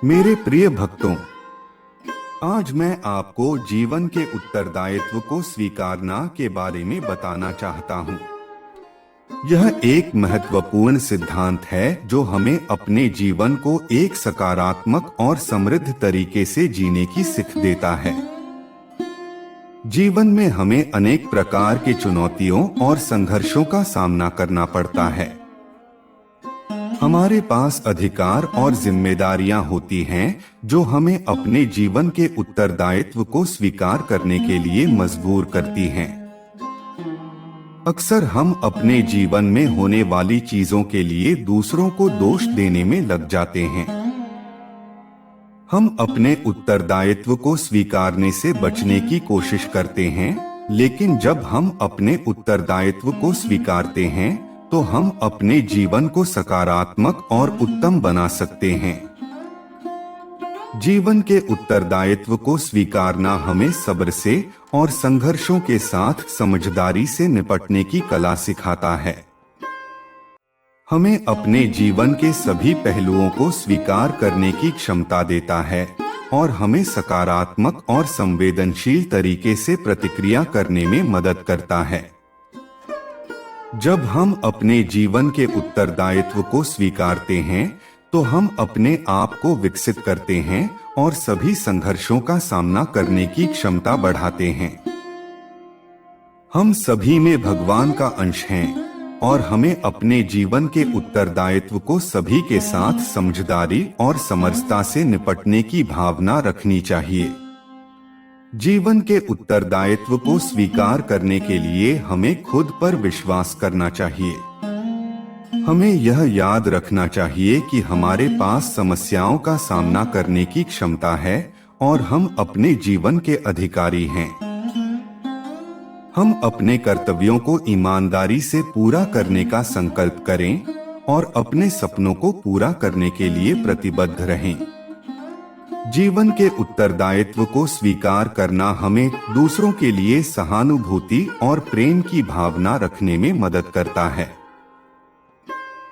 मेरे प्रिय भक्तों, आज मैं आपको जीवन के उत्तरदायित्व को स्वीकारना के बारे में बताना चाहता हूँ। यह एक महत्वपूर्ण सिद्धांत है जो हमें अपने जीवन को एक सकारात्मक और समृद्ध तरीके से जीने की सीख देता है। जीवन में हमें अनेक प्रकार के चुनौतियों और संघर्षों का सामना करना पड़ता है। हमारे पास अधिकार और जिम्मेदारियां होती हैं जो हमें अपने जीवन के उत्तरदायित्व को स्वीकार करने के लिए मजबूर करती हैं। अक्सर हम अपने जीवन में होने वाली चीजों के लिए दूसरों को दोष देने में लग जाते हैं। हम अपने उत्तरदायित्व को स्वीकारने से बचने की कोशिश करते हैं, लेकिन जब हम अपने उत्तरदायित्व को स्वीकारते हैं तो हम अपने जीवन को सकारात्मक और उत्तम बना सकते हैं। जीवन के उत्तरदायित्व को स्वीकारना हमें सब्र से और संघर्षों के साथ समझदारी से निपटने की कला सिखाता है। हमें अपने जीवन के सभी पहलुओं को स्वीकार करने की क्षमता देता है और हमें सकारात्मक और संवेदनशील तरीके से प्रतिक्रिया करने में मदद करता है। जब हम अपने जीवन के उत्तरदायित्व को स्वीकारते हैं तो हम अपने आप को विकसित करते हैं और सभी संघर्षों का सामना करने की क्षमता बढ़ाते हैं। हम सभी में भगवान का अंश हैं और हमें अपने जीवन के उत्तरदायित्व को सभी के साथ समझदारी और समरसता से निपटने की भावना रखनी चाहिए। जीवन के उत्तरदायित्व को स्वीकार करने के लिए हमें खुद पर विश्वास करना चाहिए। हमें यह याद रखना चाहिए कि हमारे पास समस्याओं का सामना करने की क्षमता है और हम अपने जीवन के अधिकारी हैं। हम अपने कर्तव्यों को ईमानदारी से पूरा करने का संकल्प करें और अपने सपनों को पूरा करने के लिए प्रतिबद्ध रहें। जीवन के उत्तरदायित्व को स्वीकार करना हमें दूसरों के लिए सहानुभूति और प्रेम की भावना रखने में मदद करता है।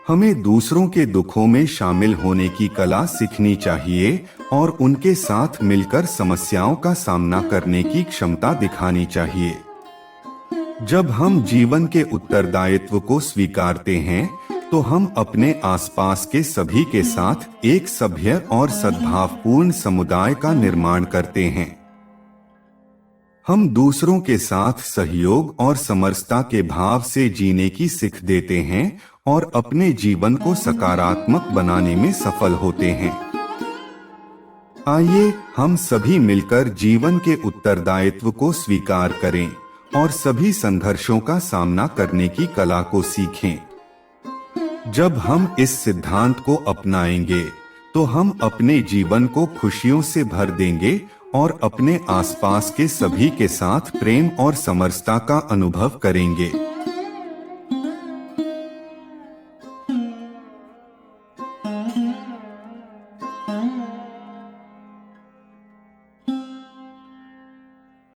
हमें दूसरों के दुखों में शामिल होने की कला सीखनी चाहिए और उनके साथ मिलकर समस्याओं का सामना करने की क्षमता दिखानी चाहिए। जब हम जीवन के उत्तरदायित्व को स्वीकारते हैं तो हम अपने आसपास के सभी के साथ एक सभ्य और सद्भावपूर्ण समुदाय का निर्माण करते हैं। हम दूसरों के साथ सहयोग और समरसता के भाव से जीने की सीख देते हैं और अपने जीवन को सकारात्मक बनाने में सफल होते हैं। आइए हम सभी मिलकर जीवन के उत्तरदायित्व को स्वीकार करें और सभी संघर्षों का सामना करने की कला को सीखें। जब हम इस सिद्धांत को अपनाएंगे तो हम अपने जीवन को खुशियों से भर देंगे और अपने आसपास के सभी के साथ प्रेम और समरसता का अनुभव करेंगे।